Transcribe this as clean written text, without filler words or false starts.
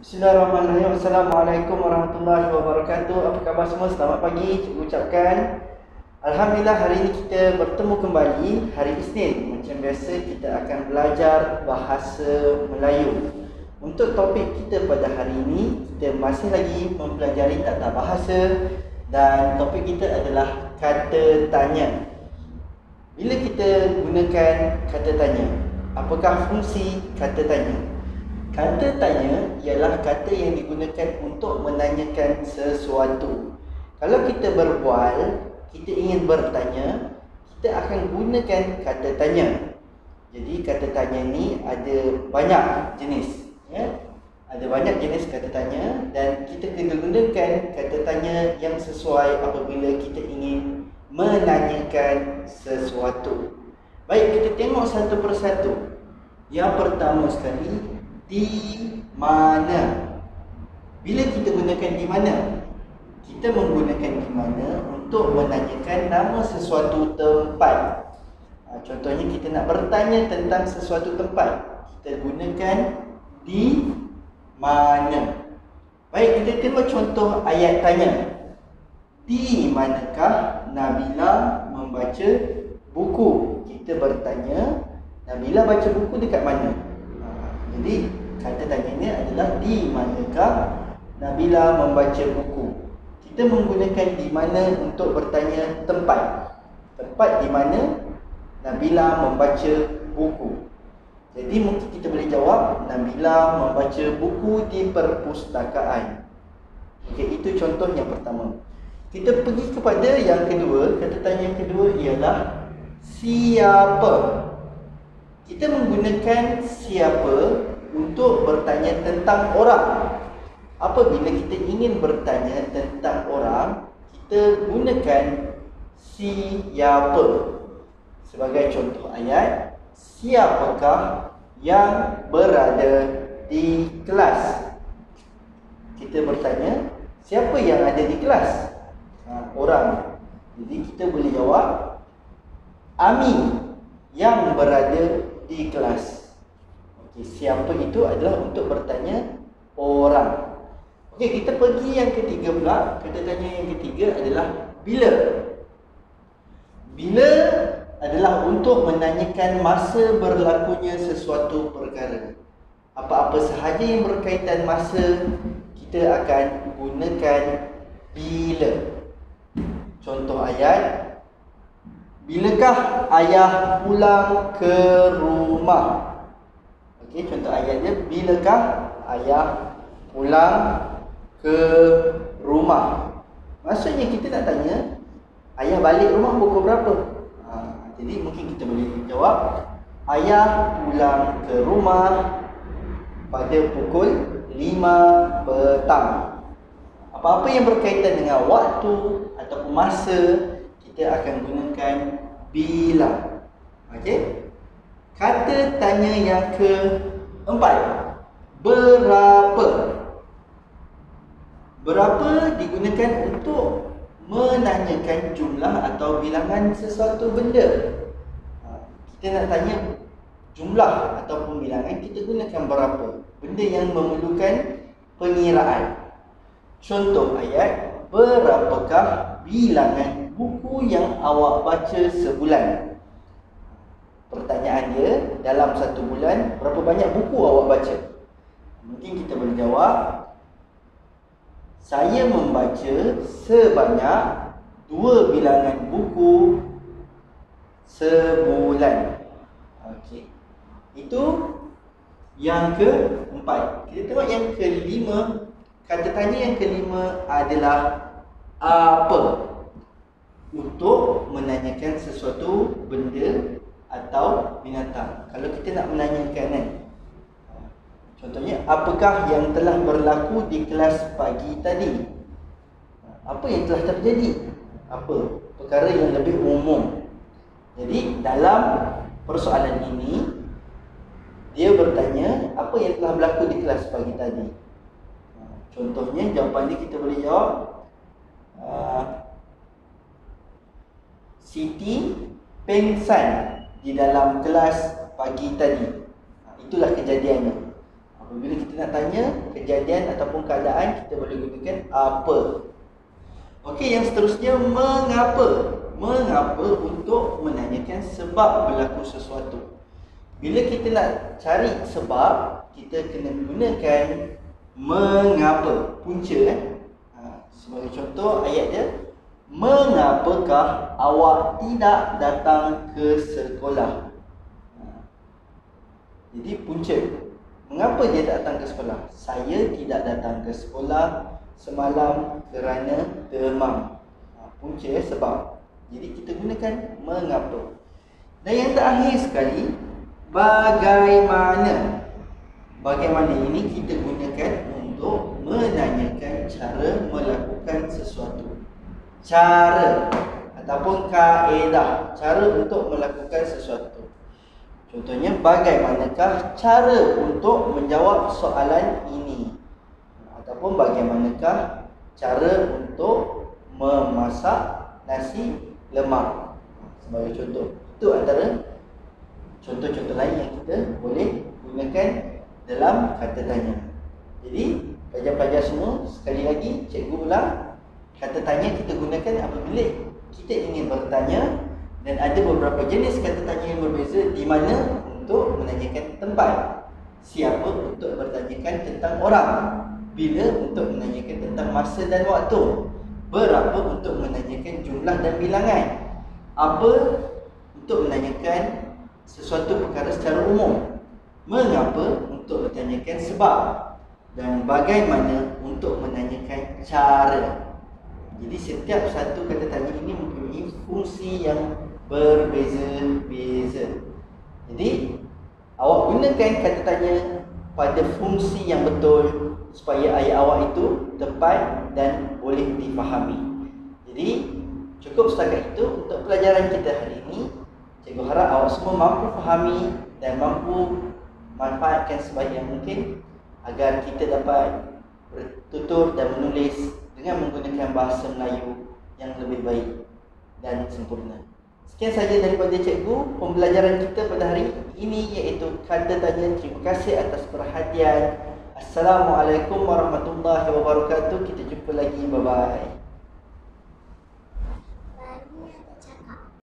Bismillahirrahmanirrahim. Assalamualaikum warahmatullahi wabarakatuh. Apa khabar semua? Selamat pagi. Cikgu ucapkan Alhamdulillah hari ini kita bertemu kembali hari Isnin. Macam biasa kita akan belajar bahasa Melayu. Untuk topik kita pada hari ini, kita masih lagi mempelajari tata bahasa dan topik kita adalah kata tanya. Bila kita gunakan kata tanya, apakah fungsi kata tanya? Kata tanya ialah kata yang digunakan untuk menanyakan sesuatu. Kalau kita berbual, kita ingin bertanya, kita akan gunakan kata tanya. Jadi kata tanya ni ada banyak jenis, ya. Ada banyak jenis kata tanya dan kita kena gunakan kata tanya yang sesuai apabila kita ingin menanyakan sesuatu. Baik, kita tengok satu persatu. Yang pertama sekali, di mana. Bila kita gunakan di mana, kita menggunakan di mana untuk menanyakan nama sesuatu tempat. Contohnya kita nak bertanya tentang sesuatu tempat, kita gunakan di mana. Baik, kita tengok contoh ayat tanya. Di manakah Nabila membaca buku? Kita bertanya, Nabila baca buku dekat mana? Jadi kata tanyanya adalah di manakah Nabila membaca buku. Kita menggunakan di mana untuk bertanya tempat. Tempat di mana Nabila membaca buku. Jadi mungkin kita boleh jawab Nabila membaca buku di perpustakaan. Okey, itu contoh yang pertama. Kita pergi kepada yang kedua. Kata tanya yang kedua ialah siapa. Kita menggunakan siapa untuk bertanya tentang orang. Apabila kita ingin bertanya tentang orang, kita gunakan siapa. Sebagai contoh ayat, siapakah yang berada di kelas? Kita bertanya, siapa yang ada di kelas? Orang. Jadi kita boleh jawab, Ami yang berada di kelas. Okey, siapa itu adalah untuk bertanya orang. Okey, kita pergi yang ketiga pula. Kata tanya yang ketiga adalah bila. Bila adalah untuk menanyakan masa berlakunya sesuatu perkara. Apa-apa sahaja yang berkaitan masa, kita akan gunakan bila. Contoh ayat, bilakah ayah pulang ke rumah? Okey, contoh ayatnya, bilakah ayah pulang ke rumah? Maksudnya kita nak tanya, ayah balik rumah pukul berapa? Jadi mungkin kita boleh jawab, ayah pulang ke rumah pada pukul 5 petang. Apa-apa yang berkaitan dengan waktu ataupun masa, kita akan gunakan bila. Okey? Kata tanya yang keempat, berapa. Berapa digunakan untuk menanyakan jumlah atau bilangan sesuatu benda. Kita nak tanya jumlah ataupun bilangan, kita gunakan berapa. Benda yang memerlukan pengiraan. Contoh ayat, berapakah bilangan buku yang awak baca sebulan? Pertanyaan dia, dalam satu bulan berapa banyak buku awak baca? Mungkin kita boleh jawab, saya membaca sebanyak 2 bilangan buku sebulan. Okey, itu yang keempat. Kita tengok yang kelima. Kata tanya yang kelima adalah apa. Untuk menanyakan sesuatu benda atau binatang. Kalau kita nak menanyakan kan, contohnya, apakah yang telah berlaku di kelas pagi tadi? Apa yang telah terjadi? Apa? Perkara yang lebih umum. Jadi dalam persoalan ini, dia bertanya apa yang telah berlaku di kelas pagi tadi. Contohnya, jawapan ni kita boleh jawab, Siti pengsan di dalam kelas pagi tadi. Itulah kejadiannya. Apabila kita nak tanya kejadian ataupun keadaan, kita boleh gunakan apa. Okey, yang seterusnya mengapa. Mengapa untuk menanyakan sebab berlaku sesuatu. Bila kita nak cari sebab, kita kena gunakan mengapa, punca sebagai contoh ayat dia, mengapakah awak tidak datang ke sekolah? Jadi punca, mengapa dia tak datang ke sekolah? Saya tidak datang ke sekolah semalam kerana demam. Punca sebab. Jadi kita gunakan mengapa. Dan yang terakhir sekali, bagaimana. Bagaimana ini kita gunakan untuk menanyakan cara melakukan sesuatu. Cara ataupun kaedah, cara untuk melakukan sesuatu. Contohnya, bagaimanakah cara untuk menjawab soalan ini? Ataupun bagaimanakah cara untuk memasak nasi lemak, sebagai contoh. Itu antara contoh-contoh lain yang kita boleh gunakan dalam kata tanya. Jadi pelajar-pelajar semua, sekali lagi cikgu ulang, kata tanya kita gunakan apabila kita ingin bertanya, dan ada beberapa jenis kata tanya yang berbeza, di mana untuk menanyakan tempat, siapa untuk bertanyakan tentang orang, bila untuk menanyakan tentang masa dan waktu, berapa untuk menanyakan jumlah dan bilangan, apa untuk menanyakan sesuatu perkara secara umum, mengapa untuk menanyakan sebab, dan bagaimana untuk menanyakan cara. Jadi setiap satu kata tanya ini mempunyai fungsi yang berbeza-beza. Jadi awak gunakan kata tanya pada fungsi yang betul supaya ayat awak itu tepat dan boleh difahami. Jadi cukup setakat itu untuk pelajaran kita hari ini. Cikgu harap awak semua mampu fahami dan mampu manfaatkan sebaik yang mungkin agar kita dapat bertutur dan menulis dengan menggunakan bahasa Melayu yang lebih baik dan sempurna. Sekian saja daripada cikgu pembelajaran kita pada hari ini, iaitu kata tanya. Terima kasih atas perhatian. Assalamualaikum warahmatullahi wabarakatuh. Kita jumpa lagi. Bye-bye.